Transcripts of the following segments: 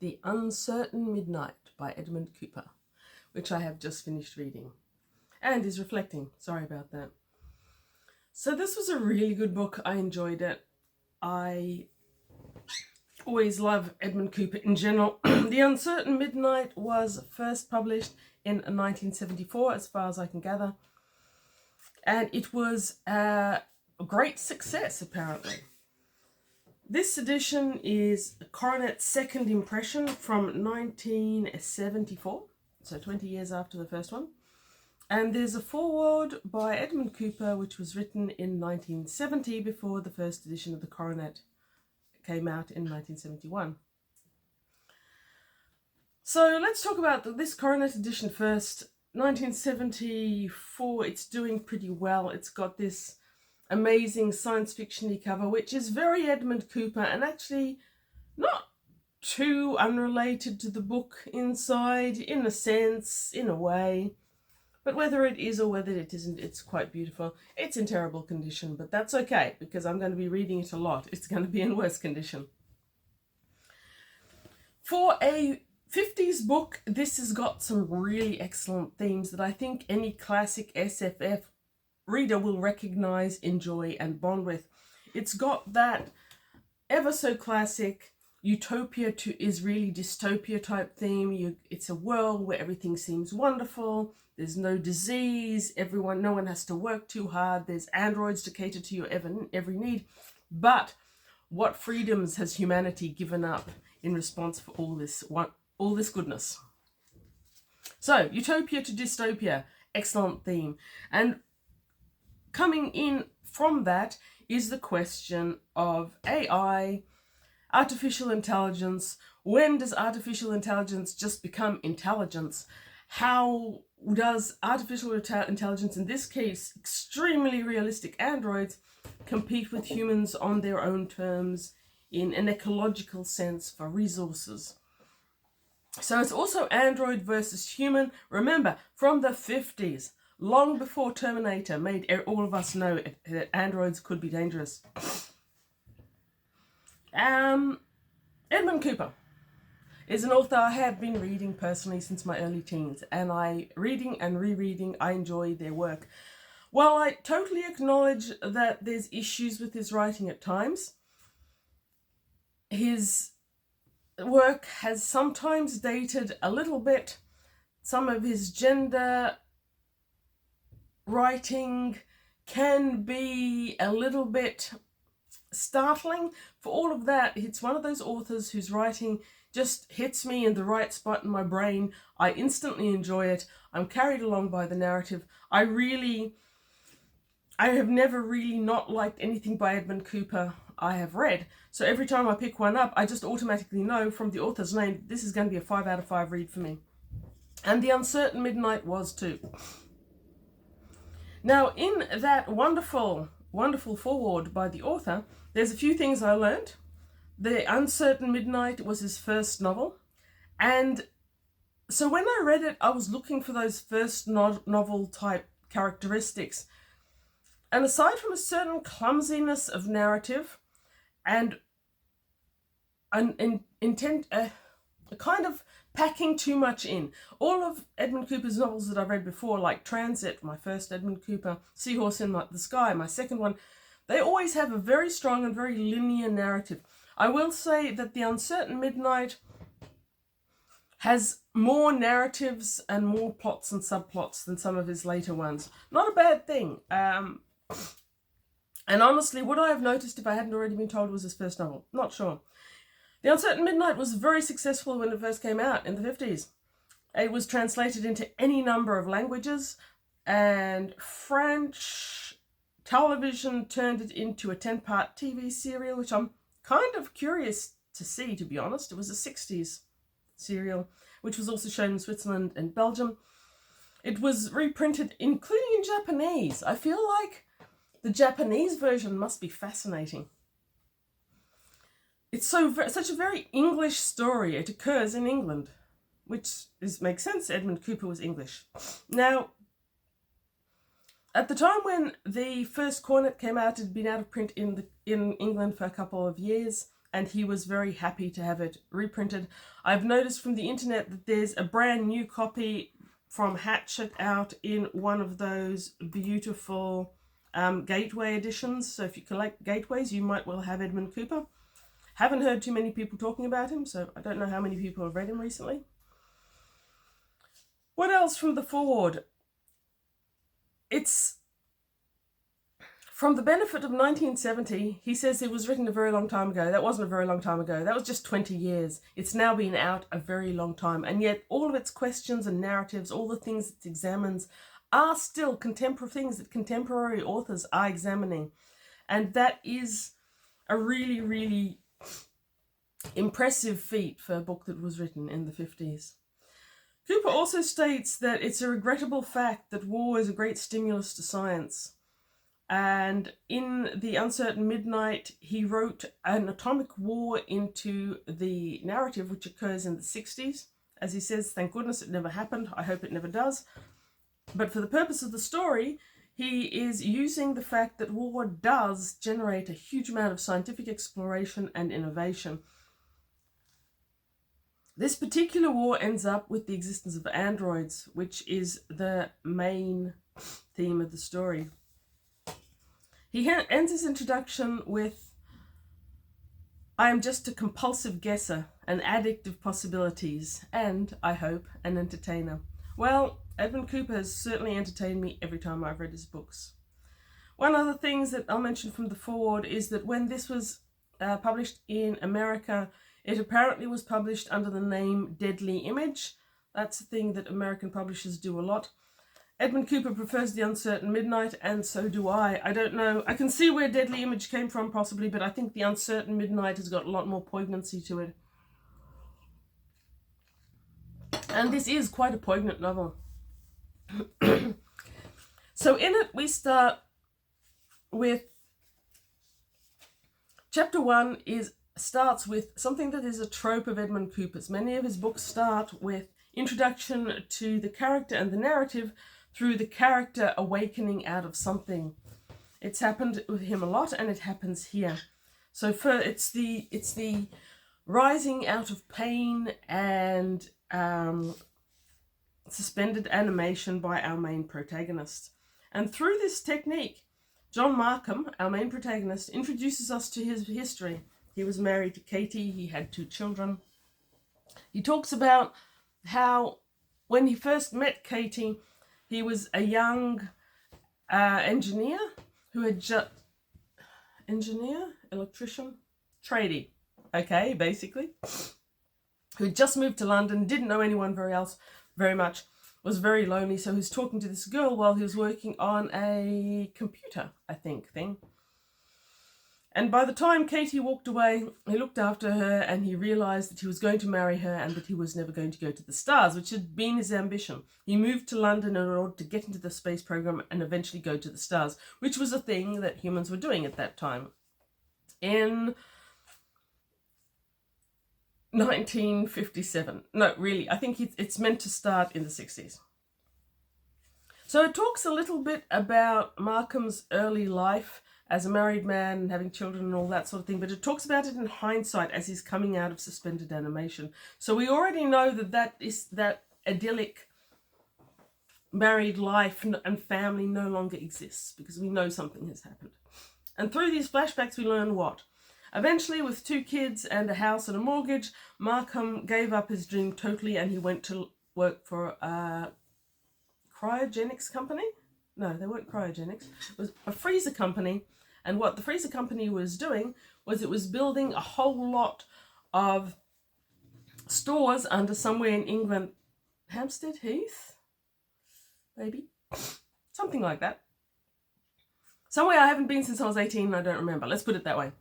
The Uncertain Midnight by Edmund Cooper, which I have just finished reading and is reflecting. Sorry about that. So this was a really good book. I enjoyed it. I always love Edmund Cooper in general. The Uncertain Midnight was first published in 1974, as far as I can gather. And it was a great success, apparently. This edition is Coronet's second impression from 1974, so 20 years after the first one. And there's a foreword by Edmund Cooper, which was written in 1970 before the first edition of the Coronet came out in 1971. So let's talk about this Coronet edition first. 1974, it's doing pretty well. It's got this amazing science fiction-y cover, which is very Edmund Cooper and actually not too unrelated to the book inside, in a sense, in a way. But whether it is or whether it isn't, it's quite beautiful. It's in terrible condition, but that's okay, because I'm going to be reading it a lot. It's going to be in worse condition. For a 50s book, this has got some really excellent themes that I think any classic SFF reader will recognize, enjoy, and bond with. It's got that ever so classic utopia to Israeli dystopia type theme. It's a world where everything seems wonderful. There's no disease. No one has to work too hard. There's androids to cater to your every need. But what freedoms has humanity given up in response for all this goodness? So, utopia to dystopia, excellent theme. And coming in from that is the question of AI, artificial intelligence. When does artificial intelligence just become intelligence? How does artificial intelligence, in this case, extremely realistic androids, compete with humans on their own terms in an ecological sense for resources? So it's also android versus human. Remember, from the 50s, long before Terminator made all of us know that androids could be dangerous. Edmund Cooper is an author I have been reading personally since my early teens, and reading and rereading, I enjoy their work. While I totally acknowledge that there's issues with his writing at times, his work has sometimes dated a little bit. Some of his gender writing can be a little bit startling. For all of that, it's one of those authors whose writing just hits me in the right spot in my brain. I instantly enjoy it. I'm carried along by the narrative. I have never really not liked anything by Edmund Cooper I have read. So every time I pick one up, I just automatically know from the author's name, this is going to be a 5 out of 5 read for me. And The Uncertain Midnight was too. Now, in that wonderful, wonderful foreword by the author, there's a few things I learned. The Uncertain Midnight was his first novel. And so when I read it, I was looking for those first novel type characteristics. And aside from a certain clumsiness of narrative and an intent, a kind of packing too much in. All of Edmund Cooper's novels that I've read before, like Transit, my first Edmund Cooper, Seahorse in the Sky, my second one, they always have a very strong and very linear narrative. I will say that The Uncertain Midnight has more narratives and more plots and subplots than some of his later ones. Not a bad thing. And honestly, would I have noticed if I hadn't already been told it was his first novel? Not sure. The Uncertain Midnight was very successful when it first came out in the 50s. It was translated into any number of languages, and French television turned it into a 10-part TV serial, which I'm kind of curious to see, to be honest. It was a 60s serial, which was also shown in Switzerland and Belgium. It was reprinted, including in Japanese. I feel like the Japanese version must be fascinating. It's such a very English story. It occurs in England, which makes sense. Edmund Cooper was English. Now, at the time when the first Coronet came out, it had been out of print in England for a couple of years. and he was very happy to have it reprinted. I've noticed from the internet that there's a brand new copy from Hachette out in one of those beautiful Gateway editions. So if you collect Gateways, you might well have Edmund Cooper. Haven't heard too many people talking about him, so I don't know how many people have read him recently. What else from the foreword? It's from the benefit of 1970. He says it was written a very long time ago. That wasn't a very long time ago. That was just 20 years. It's now been out a very long time. And yet all of its questions and narratives, all the things it examines, are still contemporary things that contemporary authors are examining. And that is a really, really impressive feat for a book that was written in the 50s. Cooper also states that it's a regrettable fact that war is a great stimulus to science. And in The Uncertain Midnight, he wrote an atomic war into the narrative, which occurs in the 60s. As he says, thank goodness it never happened. I hope it never does. But for the purpose of the story, he is using the fact that war does generate a huge amount of scientific exploration and innovation. This particular war ends up with the existence of androids, which is the main theme of the story. He ends his introduction with, I am just a compulsive guesser, an addict of possibilities, and, I hope, an entertainer. Well, Edmund Cooper has certainly entertained me every time I've read his books. One other thing that I'll mention from the foreword is that when this was published in America, it apparently was published under the name Deadly Image. That's a thing that American publishers do a lot. Edmund Cooper prefers The Uncertain Midnight, and so do I. I don't know. I can see where Deadly Image came from, possibly, but I think The Uncertain Midnight has got a lot more poignancy to it. And this is quite a poignant novel. So in it, we start with chapter 1 starts with something that is a trope of Edmund Cooper's. Many of his books start with introduction to the character and the narrative through the character awakening out of something. It's happened with him a lot, and it happens here. So it's the rising out of pain and suspended animation by our main protagonist. And through this technique, John Markham, our main protagonist, introduces us to his history. He was married to Katie. He had 2 children. He talks about how when he first met Katie, he was a young engineer who had electrician, tradie, okay, basically, who had just moved to London, didn't know anyone very much, was very lonely, so he was talking to this girl while he was working on a computer, I think, thing. And by the time Katie walked away, he looked after her and he realized that he was going to marry her and that he was never going to go to the stars, which had been his ambition. He moved to London in order to get into the space program and eventually go to the stars, which was a thing that humans were doing at that time. In 1957. No, really, I think it's meant to start in the 60s. So it talks a little bit about Markham's early life as a married man and having children and all that sort of thing, but it talks about it in hindsight as he's coming out of suspended animation. So we already know that idyllic married life and family no longer exists because we know something has happened. And through these flashbacks we learn what? Eventually, with 2 kids and a house and a mortgage, Markham gave up his dream totally and he went to work for a cryogenics company. No, they weren't cryogenics. It was a freezer company. And what the freezer company was doing was it was building a whole lot of stores under somewhere in England. Hampstead Heath? Maybe? Something like that. Somewhere I haven't been since I was 18 and I don't remember. Let's put it that way.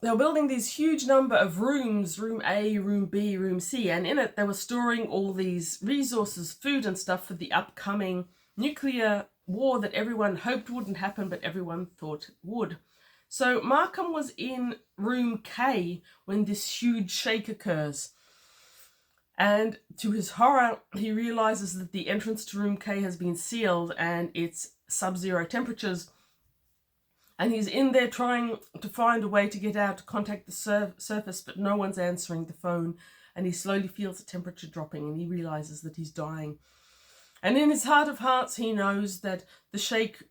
They were building these huge number of rooms, room A, room B, room C, and in it they were storing all these resources, food and stuff for the upcoming nuclear war that everyone hoped wouldn't happen, but everyone thought would. So Markham was in room K when this huge shake occurs. And to his horror, he realizes that the entrance to room K has been sealed and it's sub-zero temperatures. And he's in there trying to find a way to get out to contact the surface, but no one's answering the phone. And he slowly feels the temperature dropping, and he realizes that he's dying. And in his heart of hearts, he knows that the Sheikh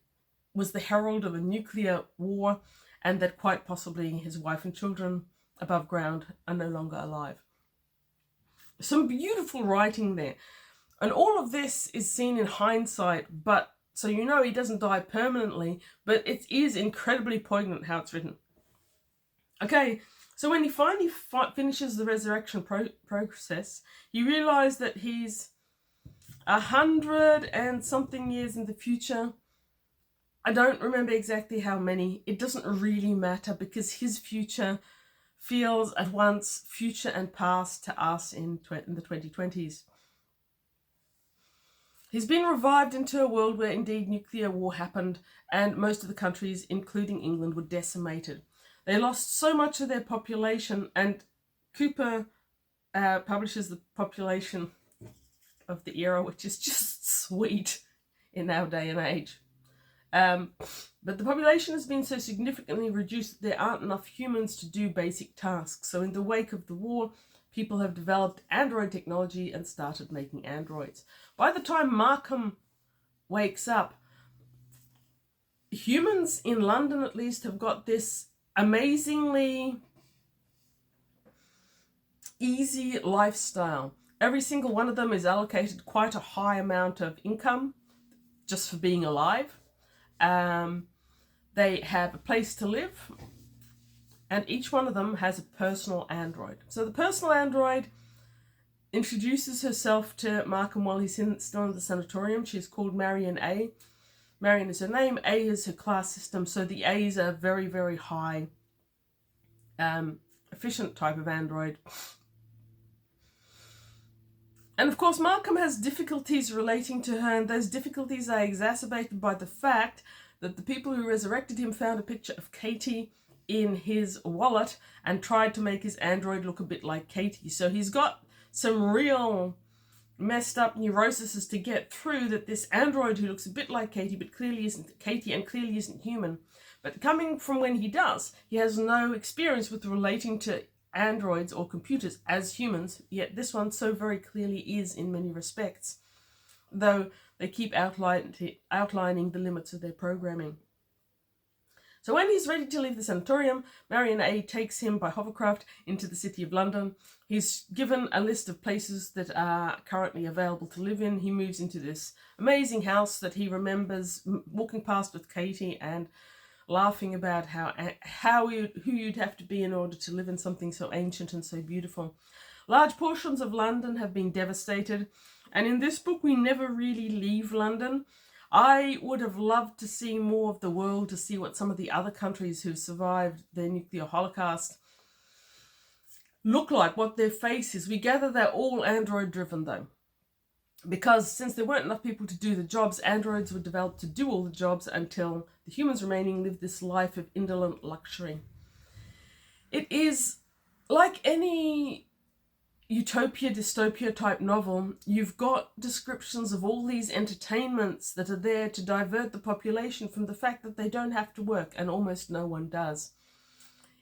was the herald of a nuclear war, and that quite possibly his wife and children above ground are no longer alive. Some beautiful writing there. And all of this is seen in hindsight, but so you know he doesn't die permanently, but it is incredibly poignant how it's written. Okay, so when he finally finishes the resurrection process, you realize that he's 100 and something years in the future. I don't remember exactly how many. It doesn't really matter, because his future feels at once future and past to us in the 2020s. He's been revived into a world where indeed nuclear war happened, and most of the countries, including England, were decimated. They lost so much of their population, and Cooper publishes the population of the era, which is just sweet in our day and age. But the population has been so significantly reduced that there aren't enough humans to do basic tasks. So in the wake of the war, people have developed android technology and started making androids. By the time Markham wakes up, humans in London at least have got this amazingly easy lifestyle. Every single one of them is allocated quite a high amount of income just for being alive. They have a place to live, and each one of them has a personal android. So the personal android introduces herself to Markham while he's still in the sanatorium. She's called Marion A. Marion is her name, A is her class system, so the A's are very, very high, efficient type of android. And of course, Markham has difficulties relating to her, and those difficulties are exacerbated by the fact that the people who resurrected him found a picture of Katie in his wallet and tried to make his android look a bit like Katie. So he's got some real messed up neuroses to get through, that this android who looks a bit like Katie but clearly isn't Katie and clearly isn't human. But coming from when he does, he has no experience with relating to androids or computers as humans, yet this one so very clearly is in many respects, though they keep outlining the limits of their programming. So when he's ready to leave the sanatorium, Marion A takes him by hovercraft into the city of London. He's given a list of places that are currently available to live in. He moves into this amazing house that he remembers walking past with Katie and laughing about who you'd have to be in order to live in something so ancient and so beautiful. Large portions of London have been devastated, and in this book we never really leave London. I would have loved to see more of the world, to see what some of the other countries who survived the nuclear holocaust look like, what their face is. We gather they're all android driven though, because since there weren't enough people to do the jobs, androids were developed to do all the jobs until the humans remaining lived this life of indolent luxury. It is like any utopia, dystopia type novel. You've got descriptions of all these entertainments that are there to divert the population from the fact that they don't have to work, and almost no one does.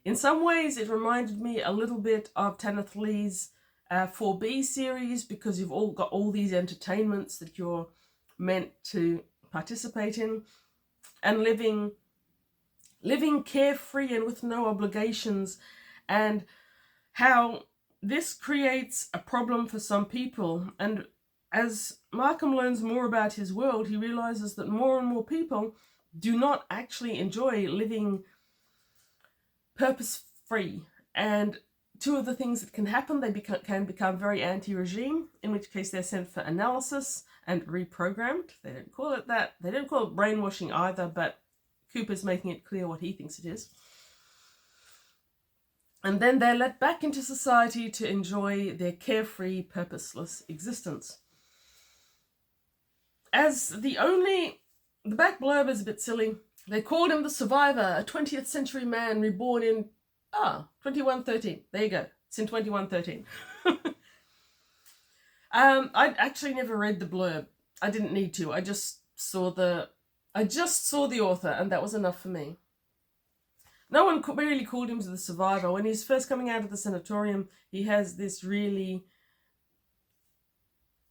In some ways, it reminded me a little bit of Tanith Lee's 4B series, because you've all got all these entertainments that you're meant to participate in, and living carefree and with no obligations, and how this creates a problem for some people. And as Markham learns more about his world, he realizes that more and more people do not actually enjoy living purpose-free. And two of the things that can happen, they can become very anti-regime, in which case they're sent for analysis and reprogrammed. They don't call it that. They don't call it brainwashing either, but Cooper's making it clear what he thinks it is. And then they're let back into society to enjoy their carefree, purposeless existence. The back blurb is a bit silly. They called him the Survivor, a 20th century man reborn in 2113. There you go. It's in 2113. I actually never read the blurb. I didn't need to. I just saw the author, and that was enough for me. no one really called him the survivor. When he's first coming out of the sanatorium, he has this really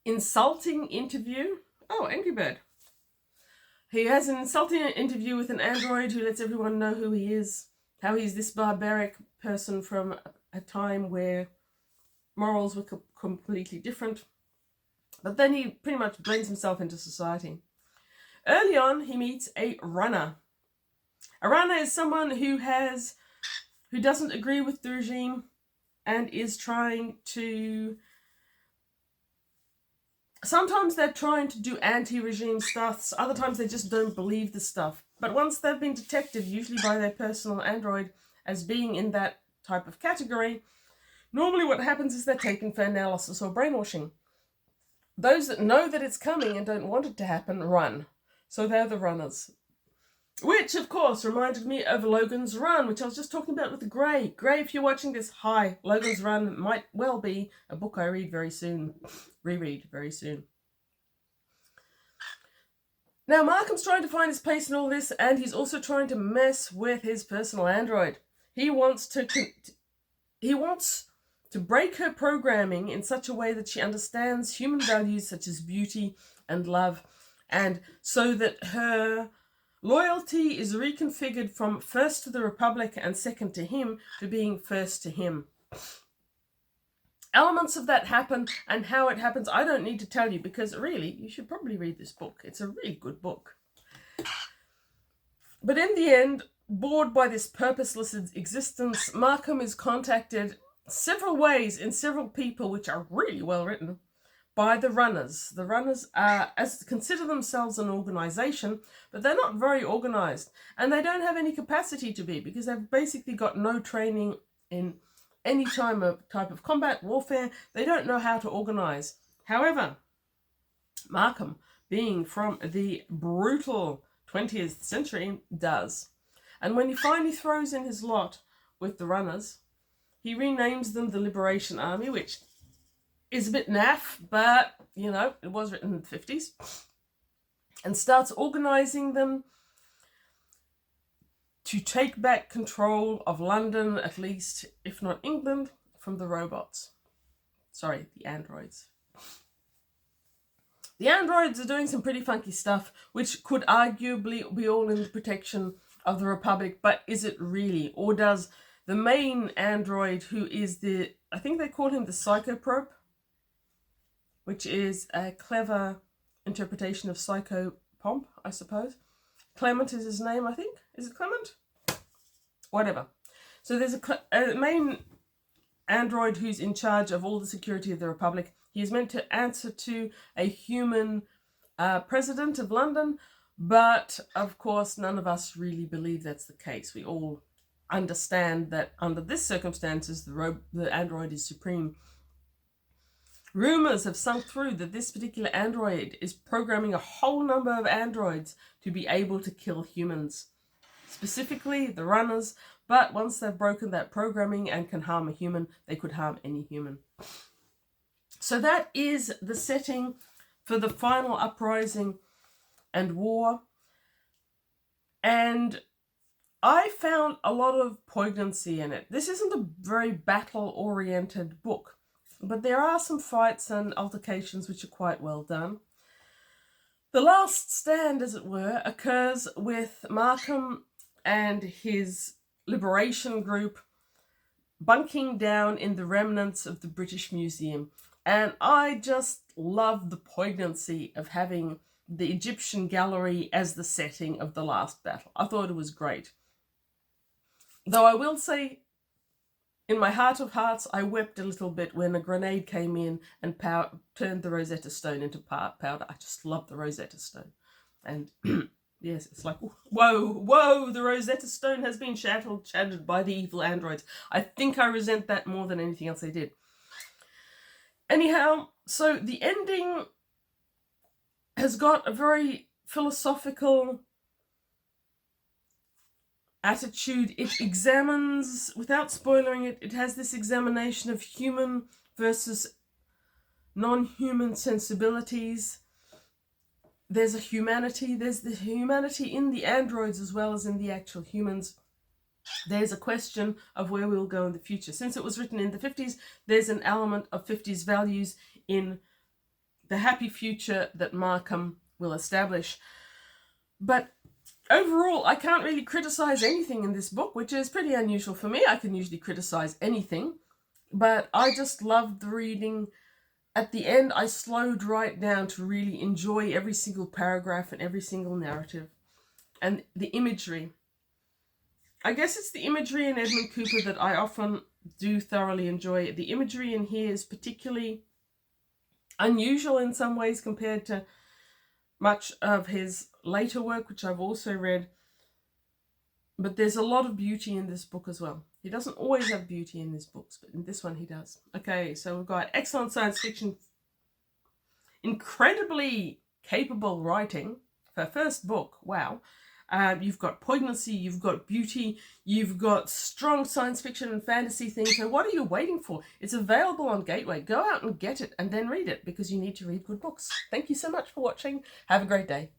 insulting interview. Oh, Angry Bird. He has an insulting interview with an android who lets everyone know who he is, how he's this barbaric person from a time where morals were completely different. But then he pretty much blends himself into society. Early on, he meets a runner. A runner is someone who doesn't agree with the regime and is trying to... Sometimes they're trying to do anti-regime stuff, other times they just don't believe the stuff. But once they've been detected, usually by their personal android, as being in that type of category, normally what happens is they're taken for analysis or brainwashing. Those that know that it's coming and don't want it to happen run. So they're the runners. Which, of course, reminded me of Logan's Run, which I was just talking about with Grey. Grey, if you're watching this, hi. Logan's Run might well be a book I read very soon. Reread very soon. Now, Markham's trying to find his place in all this, and he's also trying to mess with his personal android. He wants to break her programming in such a way that she understands human values such as beauty and love, and so that her loyalty is reconfigured from first to the Republic and second to him to being first to him. Elements of that happen, and how it happens I don't need to tell you, because really you should probably read this book. It's a really good book. But in the end, bored by this purposeless existence, Markham is contacted several ways in several people, which are really well written, by the runners. The runners consider themselves an organization, but they're not very organized, and they don't have any capacity to be, because they've basically got no training in any type of combat warfare. They don't know how to organize. However, Markham, being from the brutal 20th century, does. And when he finally throws in his lot with the runners, he renames them the Liberation Army, which is a bit naff, but, you know, it was written in the 50s, and starts organizing them to take back control of London, at least, if not England, from the robots. Sorry, the androids. The androids are doing some pretty funky stuff, which could arguably be all in the protection of the Republic, but is it really? Or does the main android, who is I think they call him the Psychoprobe, which is a clever interpretation of Psychopomp, I suppose. Clement is his name, I think. Is it Clement? Whatever. So there's a main android who's in charge of all the security of the Republic. He is meant to answer to a human president of London, but of course none of us really believe that's the case. We all understand that under this circumstances the android is supreme. Rumors have sunk through that this particular android is programming a whole number of androids to be able to kill humans, specifically the runners, but once they've broken that programming and can harm a human, they could harm any human. So that is the setting for the final uprising and war. And I found a lot of poignancy in it. This isn't a very battle-oriented book, but there are some fights and altercations which are quite well done. The last stand, as it were, occurs with Markham and his liberation group bunking down in the remnants of the British Museum. And I just love the poignancy of having the Egyptian gallery as the setting of the last battle. I thought it was great. Though I will say, in my heart of hearts, I wept a little bit when a grenade came in and turned the Rosetta Stone into powder. I just love the Rosetta Stone. And yes, it's like, whoa, the Rosetta Stone has been shattered by the evil androids. I think I resent that more than anything else they did. Anyhow, so the ending has got a very philosophical attitude. It examines, without spoiling it, it has this examination of human versus non-human sensibilities. There's the humanity in the androids as well as in the actual humans. there's a question of where we'll go in the future. Since it was written in the 50s, there's an element of 50s values in the happy future that Markham will establish. But overall, I can't really criticize anything in this book, which is pretty unusual for me. I can usually criticize anything, but I just loved the reading. At the end, I slowed right down to really enjoy every single paragraph and every single narrative. And the imagery. I guess it's the imagery in Edmund Cooper that I often do thoroughly enjoy. The imagery in here is particularly unusual in some ways compared to much of his later work, which I've also read. But there's a lot of beauty in this book as well. He doesn't always have beauty in his books, but in this one he does. Okay, so we've got excellent science fiction, incredibly capable writing for a first book. Wow. You've got poignancy, you've got beauty, you've got strong science fiction and fantasy things. So what are you waiting for? It's available on Gateway. Go out and get it and then read it, because you need to read good books. Thank you so much for watching. Have a great day.